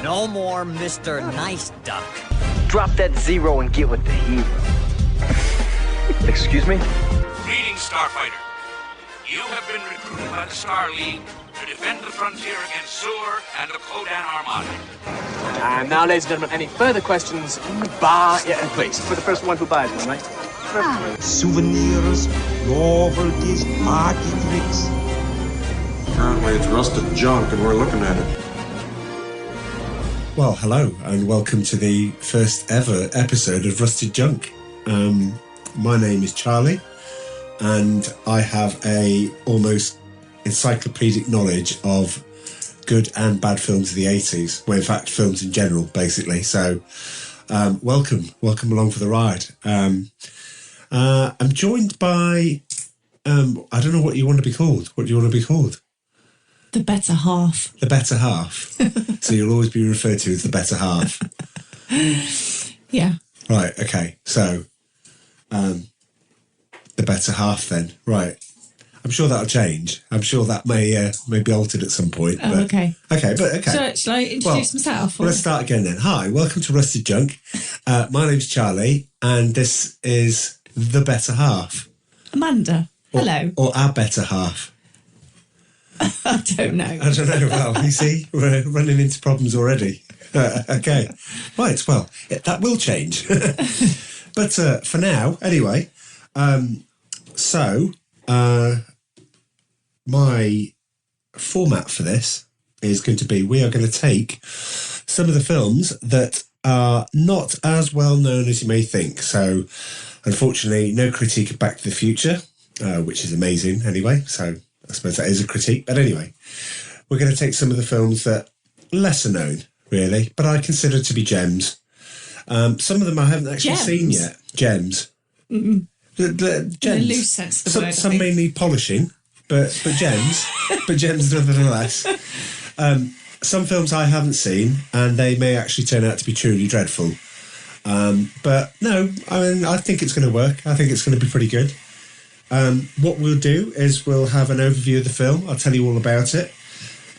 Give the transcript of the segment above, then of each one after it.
No more Mr. Nice Duck. Drop that zero and get with the hero. Excuse me? Greetings, Starfighter. You have been recruited by the Star League to defend the frontier against Sur and the Kodan Armada. And now, ladies and gentlemen, any further questions in the bar? Yeah, please. For the first one who buys one, right? Souvenirs, novelties, party tricks. Apparently it's rusted junk and we're looking at it. Well, hello and welcome to the first ever episode of Rusted Junk. My name is Charlie and I have a almost encyclopedic knowledge of good and bad films of the 80s. Well, in fact, films in general, basically. So, welcome along for the ride. I'm joined by, I don't know what you want to be called. What do you want to be called? The better half. The better half. So you'll always be referred to as the better half. Yeah. Right, okay. So, the better half then. Right. I'm sure that'll change. I'm sure that may be altered at some point. Oh, but, okay. Okay, but okay. Shall I introduce myself? Well, let's start again then. Hi, welcome to Rusted Junk. My name's Charlie, and this is the better half. Amanda. Hello. Or our better half. I don't know. I don't know. Well, you see, we're running into problems already. Okay. Right, well, that will change. But for now, anyway, my format for this is going to be, we are going to take some of the films that are not as well known as you may think. So, unfortunately, no critique of Back to the Future, which is amazing anyway. So, I suppose that is a critique. But anyway, we're going to take some of the films that are lesser known, really, but I consider to be gems. Some of them I haven't actually seen yet. Gems. Mm-hmm. Gems. In a loose sense of the word, some may need polishing, but gems. But gems nevertheless. Some films I haven't seen, and they may actually turn out to be truly dreadful. But no, I mean, I think it's going to work. I think it's going to be pretty good. What we'll do is we'll have an overview of the film. I'll tell you all about it.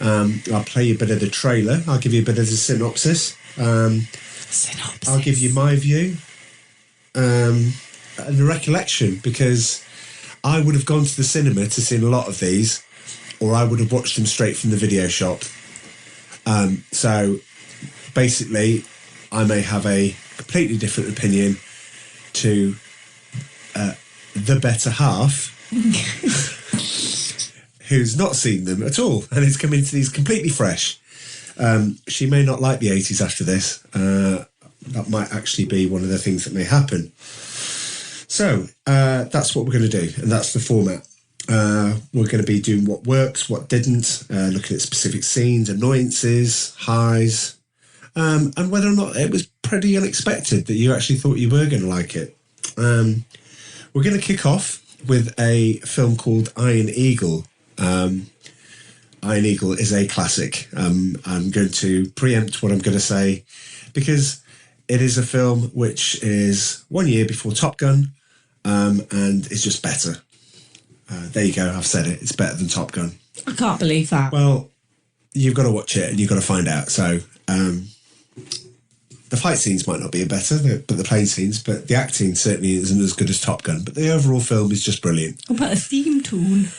I'll play you a bit of the trailer. I'll give you a bit of the synopsis. I'll give you my view and a recollection, because I would have gone to the cinema to see a lot of these, or I would have watched them straight from the video shop. So basically, I may have a completely different opinion to the better half, who's not seen them at all and is coming to these completely fresh. She may not like the 80s after this. That might actually be one of the things that may happen. So that's what we're going to do, and that's the format. We're going to be doing what works, what didn't, looking at specific scenes, annoyances, highs, and whether or not it was pretty unexpected that you actually thought you were going to like it. We're going to kick off with a film called Iron Eagle. Iron Eagle is a classic. I'm going to preempt what I'm going to say, because it is a film which is 1 year before Top Gun, and is just better. There you go, I've said it. It's better than Top Gun. I can't believe that. Well, you've got to watch it and you've got to find out. So, the fight scenes might not be better, but the plane scenes, but the acting certainly isn't as good as Top Gun. But the overall film is just brilliant. What about a theme tune?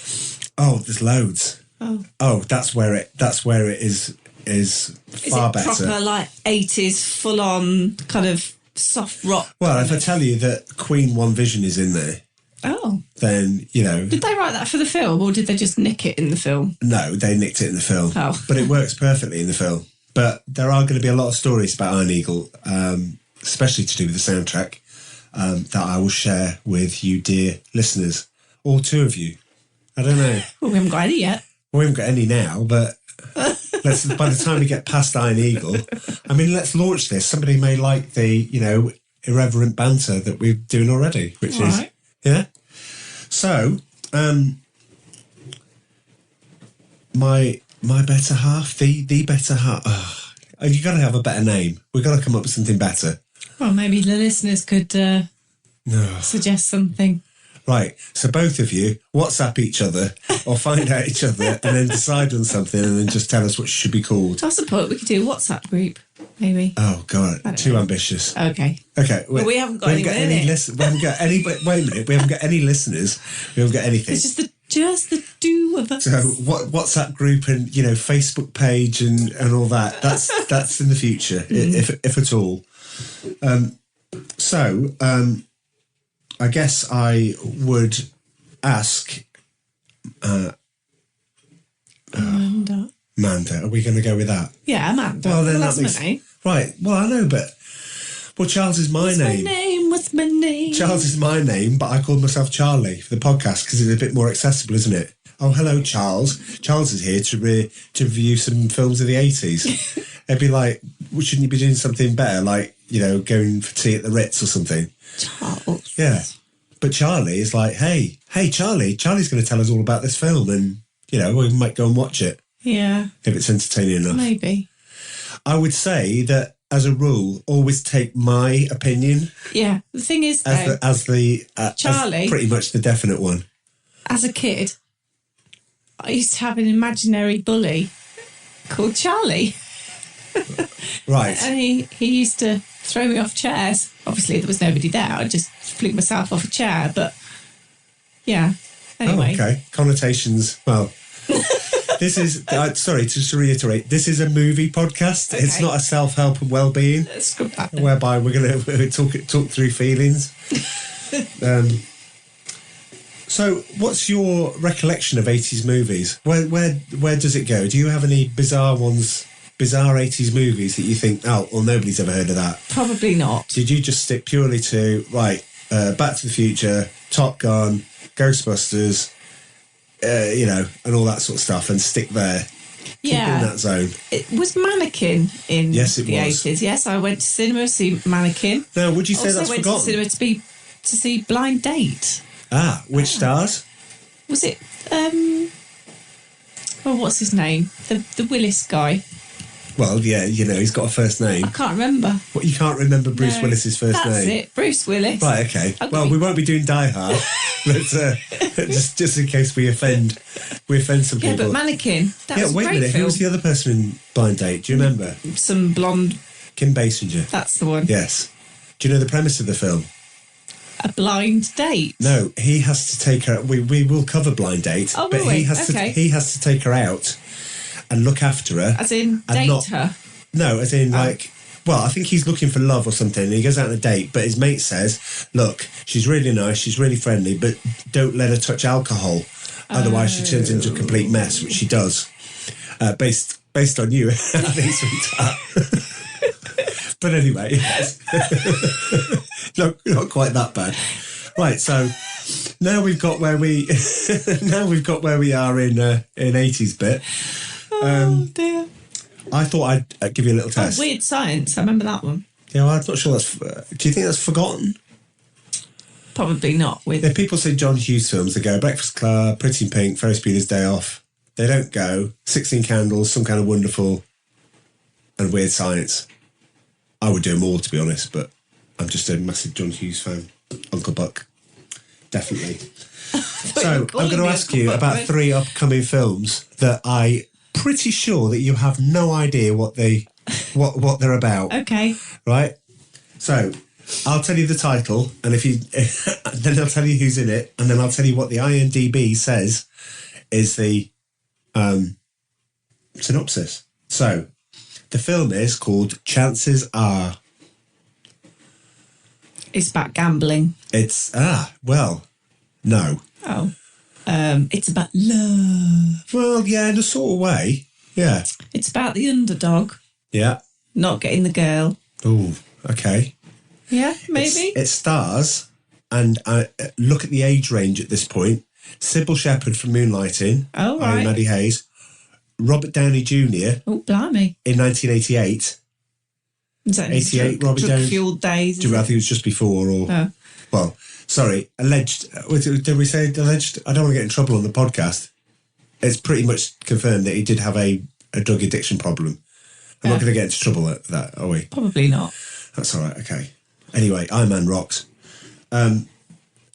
Oh, there's loads. Oh, that's where it is far better. Is it proper, like, 80s, full-on, kind of soft rock? Well, if I tell you that Queen One Vision is in there, then, you know... Did they write that for the film, or did they just nick it in the film? No, they nicked it in the film. Oh. But it works perfectly in the film. But there are going to be a lot of stories about Iron Eagle, especially to do with the soundtrack, that I will share with you, dear listeners. All two of you. I don't know. Well, we haven't got any yet. Well, we haven't got any now, but by the time we get past Iron Eagle, I mean, let's launch this. Somebody may like the, irreverent banter that we're doing already, which is, right. Yeah. So, my better half, the better half. You've got to have a better name. We've got to come up with something better. Well, maybe the listeners could suggest something. Right, so both of you WhatsApp each other or find out each other and then decide on something and then just tell us what it should be called. That's the point. We could do a WhatsApp group, maybe. Oh, God, don't too know. ambitious. Okay. Okay, But we haven't got anyone in it. We haven't got any. Wait a minute, we haven't got any listeners. We haven't got anything. It's just the two of us. So WhatsApp group and Facebook page and all that. That's in the future, if at all. I guess I would ask Amanda. Amanda. Are we going to go with that? Yeah, Amanda. Well, then that's that makes my name. right. Well, I know, but Charles is my name. What's my name? Charles is my name, but I called myself Charlie for the podcast because it's a bit more accessible, isn't it? Oh, hello, Charles. Charles is here to review some films of the 80s. It'd be like, well, shouldn't you be doing something better, like, going for tea at the Ritz or something? Charles. Yeah. But Charlie is like, hey, Charlie. Charlie's going to tell us all about this film and, we might go and watch it Yeah, if it's entertaining enough. maybe. I would say that, as a rule, always take my opinion Yeah, the thing is, though, as Charlie- pretty much the definite one. as a kid, I used to have an imaginary bully called Charlie. Right. And he used to throw me off chairs. Obviously, there was nobody there. I'd just flick myself off a chair. But, yeah. Anyway. Oh, okay. Connotations. Well, this is, sorry, just to reiterate, this is a movie podcast. Okay. It's not a self-help and well-being, Let's go back. whereby we're going to talk through feelings. So what's your recollection of 80s movies? Where does it go? Do you have any bizarre 80s movies that you think, nobody's ever heard of that? Probably not. Did you just stick purely to, Back to the Future, Top Gun, Ghostbusters, and all that sort of stuff, and stick there? Keep in that zone. It was Mannequin in Yes, it the was. 80s. Yes, I went to cinema to see Mannequin. Now, would you say Also that's went forgotten? to cinema to see Blind Date. Which stars? Was it, what's his name? The Willis guy. Well, yeah, he's got a first name. I can't remember. What, you can't remember Bruce No, Willis's first that's name? it, Bruce Willis. Right, okay. I'll Well, give we you- won't be doing Die Hard, but just in case we offend some Yeah, people. but Mannequin. That was a wait a great minute. film. Who was the other person in Blind Date? Do you remember? Some blonde. Kim Basinger. That's the one. Yes. Do you know the premise of the film? A blind date. No, he has to take her. We will cover Blind Date, Oh, but will we? he has Okay. to take her out and look after her. As in, and date not- her. No, as in well, I think he's looking for love or something, and he goes out on a date, but his mate says, look, she's really nice, she's really friendly, but don't let her touch alcohol, otherwise she turns into a complete mess, which she does. Based on you, I think sweetheart. But anyway, yes. not quite that bad. Right, so now we've got where we are in 80s bit. Oh, dear. I thought I'd give you a little test. Weird Science. I remember that one. Yeah, well, I'm not sure that's... do you think that's forgotten? Probably not. If people say John Hughes films, they go Breakfast Club, Pretty in Pink, Ferris Bueller's Day Off. They don't go 16 Candles, Some Kind of Wonderful, and Weird Science. I would do them all, to be honest, but I'm just a massive John Hughes fan. Uncle Buck. Definitely. So, I'm going to ask you about 3 upcoming films that I... pretty sure that you have no idea what they're about. Okay. Right? So, I'll tell you the title, and if you then I'll tell you who's in it, and then I'll tell you what the IMDb says is the synopsis. So, the film is called Chances Are. It's about gambling. It's no. Oh. It's about love. Well, yeah, in a sort of way. Yeah. It's about the underdog Yeah. not getting the girl. Oh, okay. Yeah, maybe. It stars, and look at the age range at this point. Sybil Shepherd from Moonlighting. Oh, right. Maddie Hayes. Robert Downey Jr. Oh, blimey. in 1988. Is that 88, Robbie Downey. drug-fueled days? Do you think it was just before or... Oh. Well, sorry, alleged... Did we say alleged? I don't want to get in trouble on the podcast. It's pretty much confirmed that he did have a drug addiction problem. I'm not going to get into trouble at that, are we? Probably not. That's all right, okay. Anyway, Iron Man rocks. And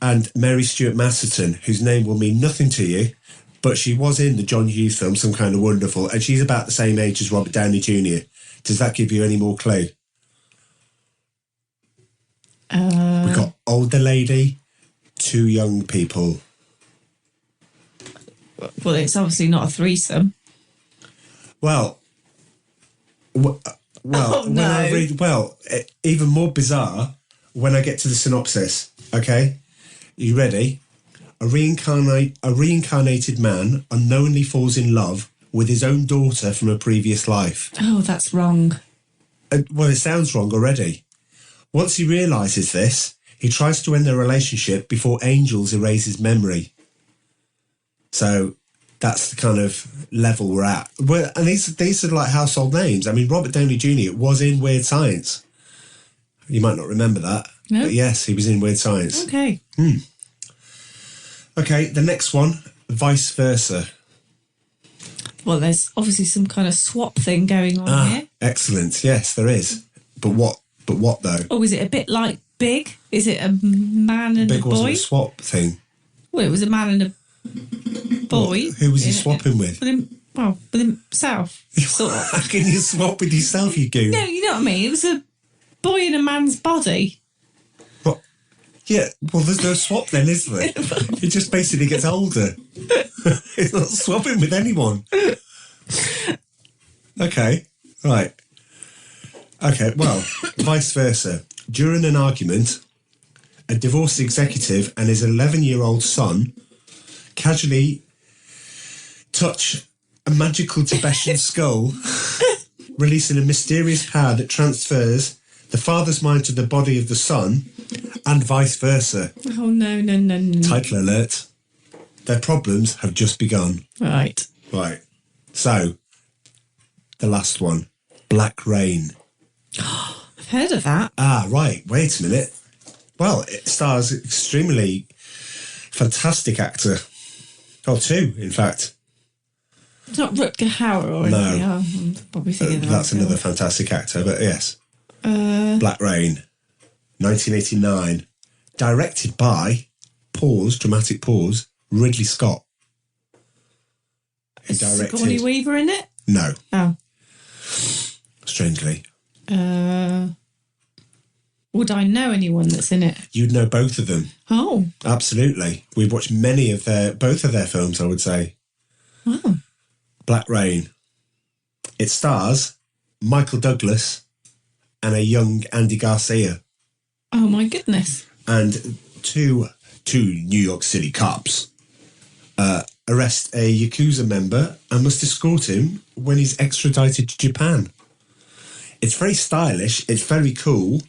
and Mary Stuart Masterton, whose name will mean nothing to you, but she was in the John Hughes film, Some Kind of Wonderful, and she's about the same age as Robert Downey Jr. Does that give you any more clue? We've got older lady, 2 young people. Well, it's obviously not a threesome. Well, when I read, even more bizarre when I get to the synopsis. Okay, you ready? A reincarnated man unknowingly falls in love with his own daughter from a previous life. Oh, that's wrong. Well, it sounds wrong already. Once he realises this, he tries to end their relationship before angels erase his memory. So that's the kind of level we're at. And these are like household names. I mean, Robert Downey Jr. was in Weird Science. You might not remember that. No. But yes, he was in Weird Science. Okay. Okay, the next one, Vice Versa. Well, there's obviously some kind of swap thing going on here. Excellent. Yes, there is. But what though? Oh, is it a bit like Big? Is it a man and Big a boy? wasn't a swap thing. Well, it was a man and a boy. Who was he swapping with? With himself, sort of. How can you swap with yourself, you goon? No, you know what I mean? It was a boy in a man's body. What? Yeah, well, there's no swap then, is there? He just basically gets older. He's not swapping with anyone. Okay, right. Okay, well, Vice Versa. During an argument, a divorced executive and his 11-year-old son casually touch a magical Tibetan skull, releasing a mysterious power that transfers the father's mind to the body of the son, and vice versa. Oh, no. Title alert. Their problems have just begun. Right. So, the last one, Black Rain. I've heard of that. Right. Wait a minute. Well, it stars extremely fantastic actor. Oh, 2, in fact. It's not Rutger Hauer or anything. No. I'm probably thinking of That's that. another fantastic actor, but yes. Black Rain, 1989. Directed by, dramatic pause, Ridley Scott. Who Is Sigourney Weaver in it? No. Oh. Strangely. Would I know anyone that's in it? You'd know both of them. Oh. Absolutely. We've watched both of their films, I would say. Oh. Black Rain. It stars Michael Douglas and a young Andy Garcia. Oh, my goodness. And two New York City cops arrest a Yakuza member and must escort him when he's extradited to Japan. It's very stylish. It's very cool.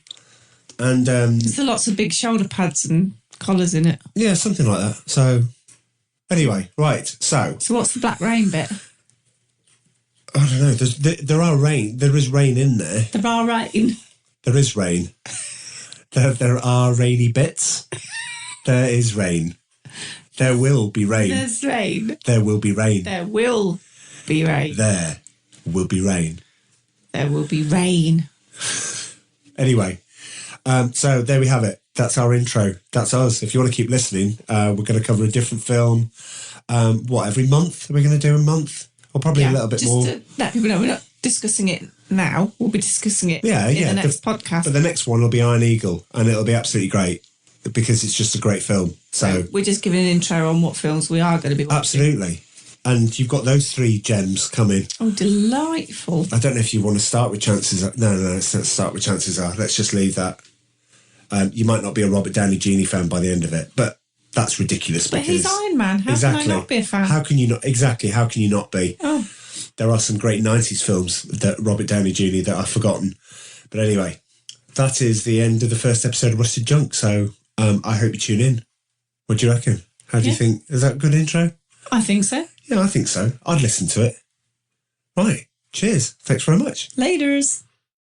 And there's lots of big shoulder pads and collars in it. Yeah, something like that. So, anyway, right. So what's the Black Rain bit? I don't know. There is rain in there. There are rain. There is rain. There are rainy bits. There is rain. There will be rain. There's rain. There will be rain. There will be rain. There will be rain. There will be rain. Anyway, so there we have it. That's our intro. That's us. If you want to keep listening, we're going to cover a different film. Every month? Are we going to do a month? Or probably a little bit more. Just to let people know, we're not discussing it now. We'll be discussing it in the next podcast. But the next one will be Iron Eagle, and it'll be absolutely great because it's just a great film. So we're just giving an intro on what films we are going to be watching. Absolutely. And you've got those 3 gems coming. Oh, delightful. I don't know if you want to start with Chances Are. No, let's not start with Chances Are. Let's just leave that. You might not be a Robert Downey Jr. fan by the end of it, but that's ridiculous. But he's Iron Man. How can I not be a fan? How can you not? Exactly. How can you not be? Oh. There are some great 90s films that Robert Downey Jr. that I've forgotten. But anyway, that is the end of the first episode of Rusted Junk. So I hope you tune in. What do you reckon? How do you think? Is that a good intro? I think so. Yeah, I think so. I'd listen to it. Right. Cheers. Thanks very much. Laters.